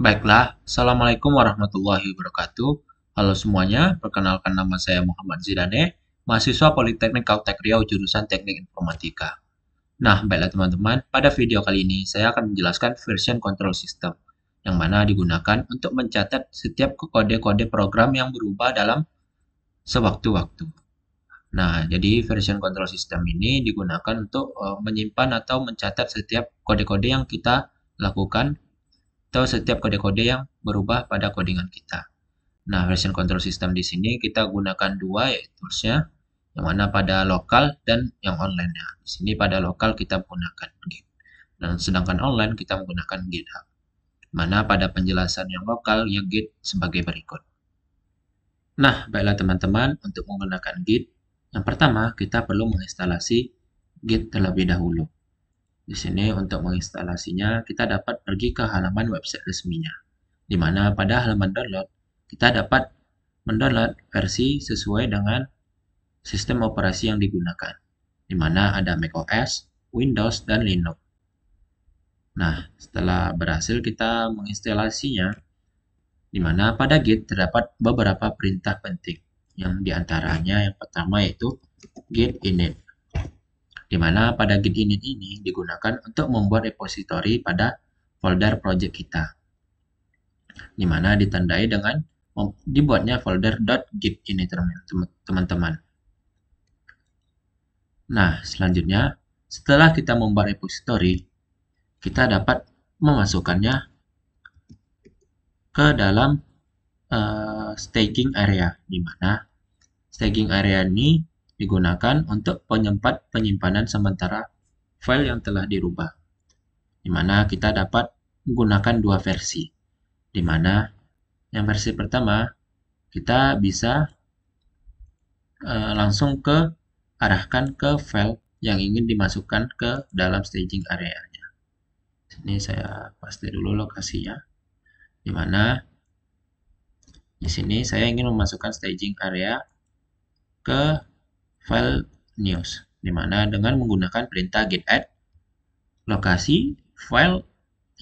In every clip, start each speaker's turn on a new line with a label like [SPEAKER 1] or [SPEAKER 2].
[SPEAKER 1] Baiklah, Assalamualaikum warahmatullahi wabarakatuh. Halo semuanya, perkenalkan nama saya Muhammad Zidane, mahasiswa Politeknik Kautek Riau jurusan Teknik Informatika. Nah, baiklah teman-teman, pada video kali ini saya akan menjelaskan version control system, yang mana digunakan untuk mencatat setiap kode-kode program yang berubah dalam sewaktu-waktu. Nah, jadi version control system ini digunakan untuk menyimpan atau mencatat setiap kode-kode yang kita lakukan atau setiap kode-kode yang berubah pada codingan kita. Nah, version control system di sini kita gunakan dua, yaitu toolsnya, yang mana pada lokal dan yang online. Ya. Di sini pada lokal kita menggunakan Git, dan sedangkan online kita menggunakan GitHub. Mana pada penjelasan yang lokal, ya Git sebagai berikut. Nah, baiklah teman-teman, untuk menggunakan Git, yang pertama kita perlu menginstalasi Git terlebih dahulu. Di sini untuk menginstalasinya, kita dapat pergi ke halaman website resminya, di mana pada halaman download, kita dapat mendownload versi sesuai dengan sistem operasi yang digunakan, di mana ada macOS, Windows, dan Linux. Nah, setelah berhasil kita menginstalasinya, di mana pada Git terdapat beberapa perintah penting, yang diantaranya yang pertama yaitu git init, di mana pada git init ini digunakan untuk membuat repositori pada folder project kita, di mana ditandai dengan dibuatnya folder .git ini teman-teman. Nah, selanjutnya, setelah kita membuat repositori, kita dapat memasukkannya ke dalam staging area, di mana staging area ini digunakan untuk penyimpanan sementara file yang telah dirubah, di mana kita dapat menggunakan dua versi, di mana yang versi pertama kita bisa langsung arahkan ke file yang ingin dimasukkan ke dalam staging area-nya. Ini saya paste dulu lokasinya, di mana di sini saya ingin memasukkan staging area ke file news, di mana dengan menggunakan perintah git add lokasi file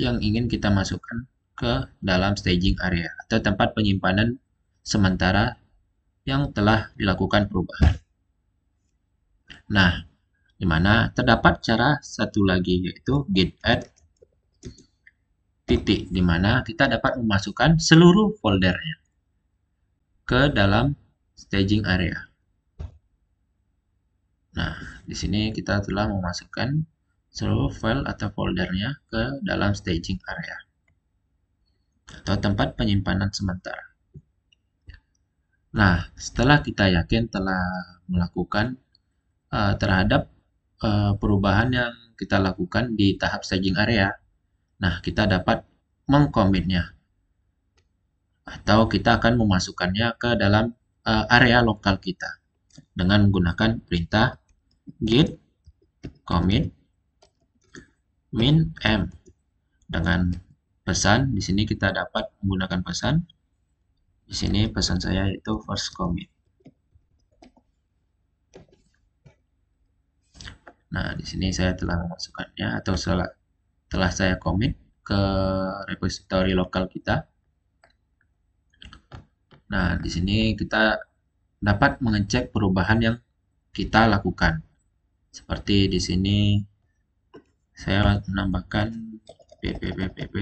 [SPEAKER 1] yang ingin kita masukkan ke dalam staging area atau tempat penyimpanan sementara yang telah dilakukan perubahan. Nah, di mana terdapat cara satu lagi yaitu git add titik, di mana kita dapat memasukkan seluruh foldernya ke dalam staging area. Nah, di sini kita telah memasukkan seluruh file atau foldernya ke dalam staging area atau tempat penyimpanan sementara. Nah, setelah kita yakin telah melakukan terhadap perubahan yang kita lakukan di tahap staging area, nah kita dapat mengkomitnya atau kita akan memasukkannya ke dalam area lokal kita dengan menggunakan perintah git commit min m dengan pesan. Di sini kita dapat menggunakan pesan. Di sini pesan saya yaitu first commit. Nah, di sini saya telah memasukkannya atau telah saya commit ke repository lokal kita. Nah, di sini kita dapat mengecek perubahan yang kita lakukan. Seperti di sini saya menambahkan pp.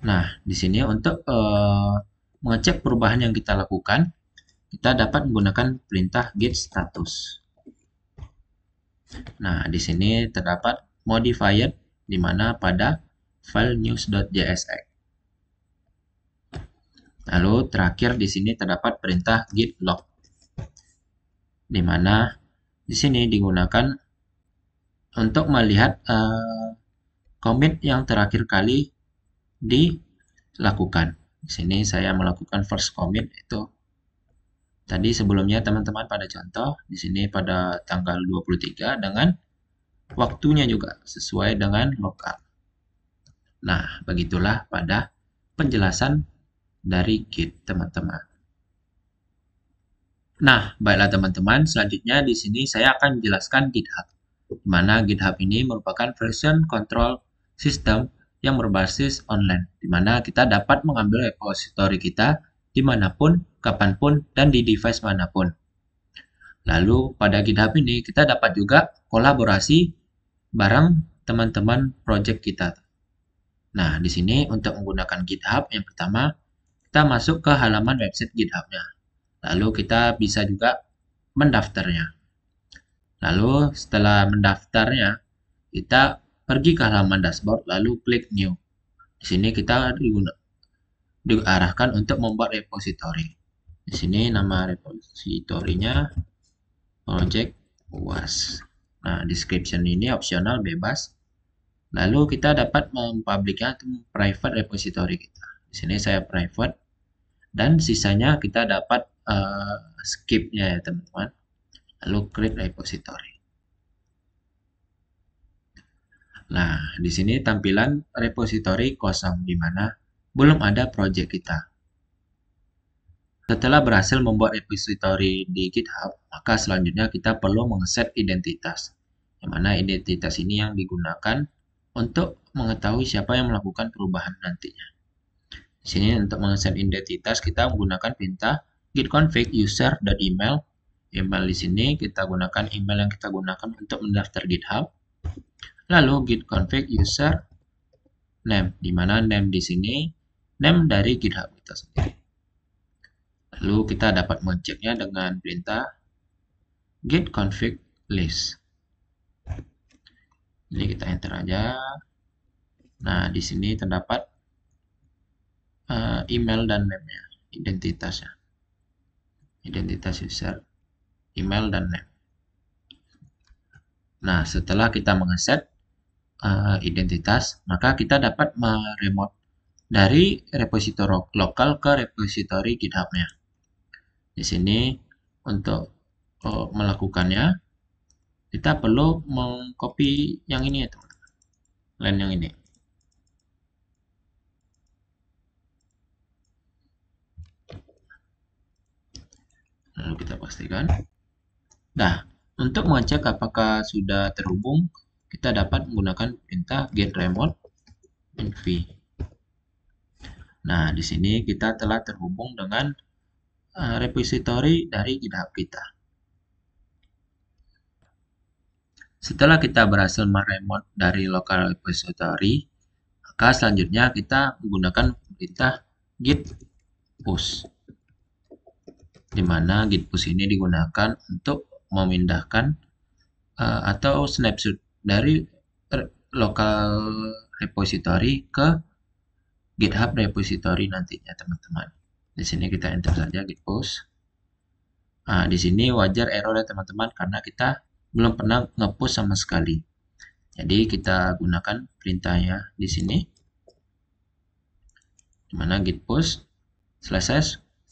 [SPEAKER 1] Nah, di sini untuk mengecek perubahan yang kita lakukan, kita dapat menggunakan perintah git status. Nah, di sini terdapat modifier di mana pada file news.jsx. Lalu terakhir di sini terdapat perintah git log, di mana di sini digunakan untuk melihat commit yang terakhir kali dilakukan. Di sini saya melakukan first commit itu tadi sebelumnya teman-teman pada contoh di sini pada tanggal 23 dengan waktunya juga sesuai dengan lokal. Nah, begitulah pada penjelasan dari Git, teman-teman. Nah, baiklah teman-teman, selanjutnya di sini saya akan menjelaskan GitHub, di mana GitHub ini merupakan version control system yang berbasis online, di mana kita dapat mengambil repositori kita dimanapun, kapanpun, dan di device manapun. Lalu pada GitHub ini kita dapat juga kolaborasi bareng teman-teman project kita. Nah, di sini untuk menggunakan GitHub, yang pertama kita masuk ke halaman website GitHub-nya. Lalu kita bisa juga mendaftarnya. Lalu setelah mendaftarnya, kita pergi ke halaman dashboard, lalu klik new. Di sini kita diarahkan untuk membuat repository. Di sini nama repositorinya project UAS. Nah, description ini opsional, bebas. Lalu kita dapat mempubliknya ke private repository kita. Di sini saya private, dan sisanya kita dapat skip-nya ya teman-teman. Lalu klik repository. Nah, di sini tampilan repository kosong, di mana belum ada project kita. Setelah berhasil membuat repository di GitHub, maka selanjutnya kita perlu mengset identitas. Yang mana identitas ini yang digunakan untuk mengetahui siapa yang melakukan perubahan nantinya. Di sini untuk mengset identitas kita menggunakan perintah git config user.email. Email di sini kita gunakan email yang kita gunakan untuk mendaftar GitHub. Lalu git config user name, di mana name di sini name dari GitHub kita sendiri. Lalu kita dapat mengeceknya dengan perintah git config list. Ini kita enter aja. Nah, di sini terdapat email dan name-nya, identitasnya. Identitas user, email, dan name. Nah, setelah kita mengeset identitas, maka kita dapat meremote dari repositori lokal ke repositori GitHub-nya. Di sini untuk melakukannya, kita perlu mengcopy yang ini ya teman-teman, line yang ini. Lalu kita pastikan. Nah, untuk mengecek apakah sudah terhubung, kita dapat menggunakan perintah get remote env. Nah, di sini kita telah terhubung dengan repository dari GitHub kita. Setelah kita berhasil meremote dari local repository, maka selanjutnya kita menggunakan perintah git push, di mana git push ini digunakan untuk memindahkan atau snapshot dari local repository ke GitHub repository nantinya teman-teman. Di sini kita enter saja git push. Nah, di sini wajar error ya teman-teman, karena kita belum pernah nge-push sama sekali. Jadi kita gunakan perintahnya di sini, di mana git push /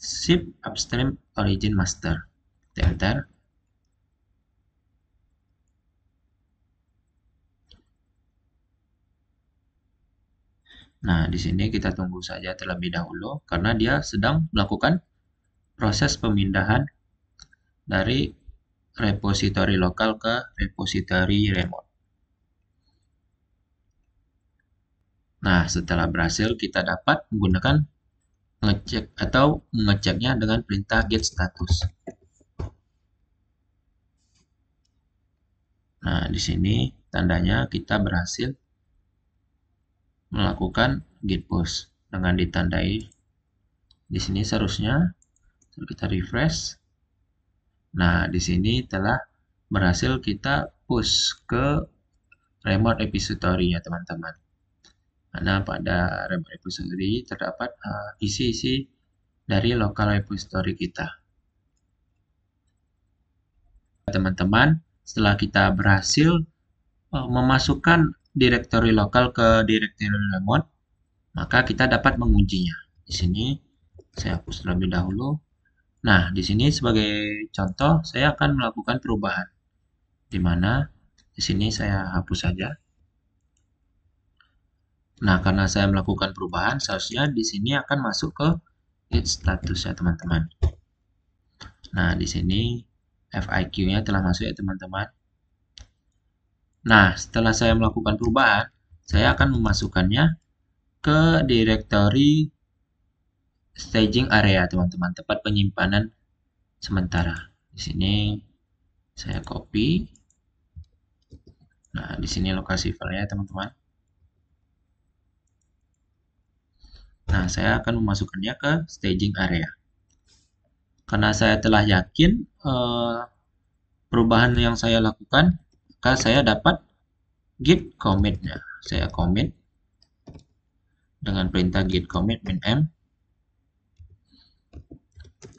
[SPEAKER 1] ship upstream origin master. Kita enter. Nah, di sini kita tunggu saja terlebih dahulu karena dia sedang melakukan proses pemindahan dari repository lokal ke repository remote. Nah, setelah berhasil, kita dapat menggunakan ngecek atau mengeceknya dengan perintah get status. Nah, di sini tandanya kita berhasil melakukan git push dengan ditandai di sini seharusnya. Kita refresh. Nah, di sini telah berhasil kita push ke remote repository ya teman-teman. Karena pada remote repository terdapat isi-isi dari local repository kita. Teman-teman, setelah kita berhasil memasukkan direktori lokal ke direktori remote, maka kita dapat mengujinya. Di sini saya hapus terlebih dahulu. Nah, di sini sebagai contoh saya akan melakukan perubahan, di mana di sini saya hapus saja. Nah, karena saya melakukan perubahan, seharusnya di sini akan masuk ke git status ya teman-teman. Nah, di sini FIQ-nya telah masuk ya teman-teman. Nah, setelah saya melakukan perubahan, saya akan memasukkannya ke directory staging area, teman-teman, tempat penyimpanan sementara. Di sini saya copy. Nah, di sini lokasi filenya, teman-teman. Nah, saya akan memasukkannya ke staging area. Karena saya telah yakin perubahan yang saya lakukan, maka saya dapat git commit-nya. Saya commit dengan perintah git commit -m.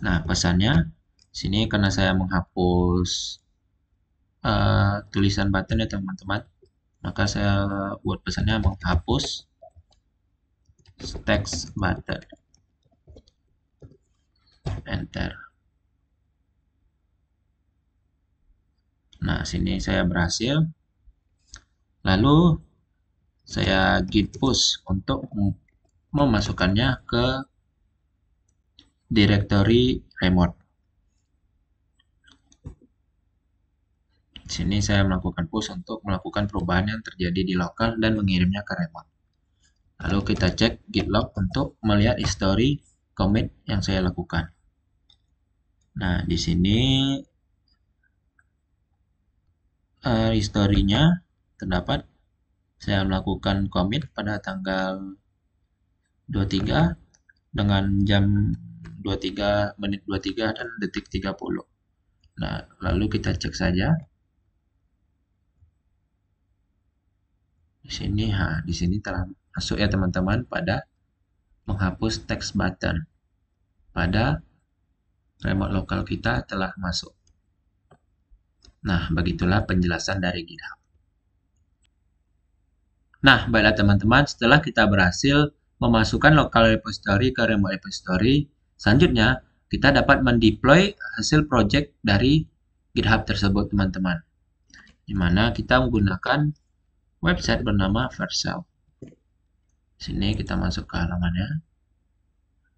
[SPEAKER 1] Nah, pesannya sini karena saya menghapus tulisan button ya teman-teman, maka saya buat pesannya menghapus text button. Enter. Nah, sini saya berhasil. Lalu saya git push untuk memasukkannya ke directory remote. Di sini saya melakukan push untuk melakukan perubahan yang terjadi di lokal dan mengirimnya ke remote. Lalu kita cek git log untuk melihat history commit yang saya lakukan. Nah, di sini historinya terdapat saya melakukan commit pada tanggal 23 dengan jam 23 menit 23 dan detik 30. Nah, lalu kita cek saja. Di sini telah masuk ya teman-teman pada menghapus text button. Pada remote lokal kita telah masuk. Nah, begitulah penjelasan dari GitHub. Nah, baiklah teman-teman, setelah kita berhasil memasukkan local repository ke remote repository, selanjutnya kita dapat mendeploy hasil project dari GitHub tersebut, teman-teman. Di mana kita menggunakan website bernama Vercel. Sini kita masuk ke halamannya.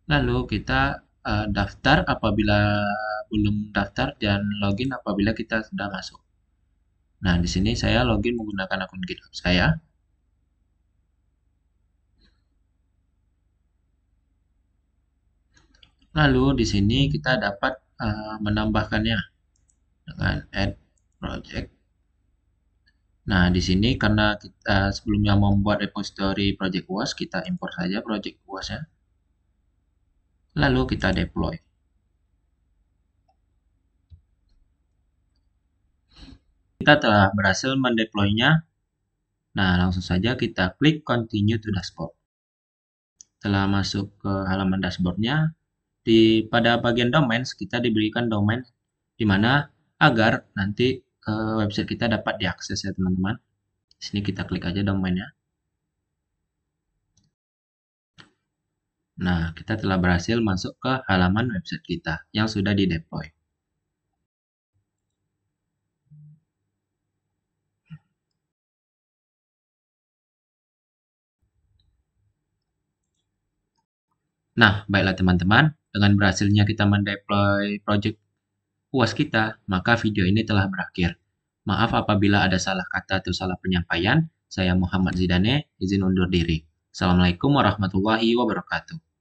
[SPEAKER 1] Lalu kita daftar apabila belum daftar dan login apabila kita sudah masuk. Nah, di sini saya login menggunakan akun GitHub saya. Lalu di sini kita dapat menambahkannya dengan add project. Nah, di sini karena kita sebelumnya membuat repository project UAS, kita import saja project UAS-nya. Lalu kita deploy. Kita telah berhasil mendeploynya. Nah, langsung saja kita klik continue to dashboard. Setelah masuk ke halaman dashboardnya, pada bagian domains kita diberikan domain di mana agar nanti website kita dapat diakses ya teman-teman. Di sini kita klik aja domainnya. Nah, kita telah berhasil masuk ke halaman website kita yang sudah dideploy. Nah, baiklah teman-teman, dengan berhasilnya kita mendeploy project UAS kita, maka video ini telah berakhir. Maaf apabila ada salah kata atau salah penyampaian. Saya Muhammad Zidane, izin undur diri. Assalamualaikum warahmatullahi wabarakatuh.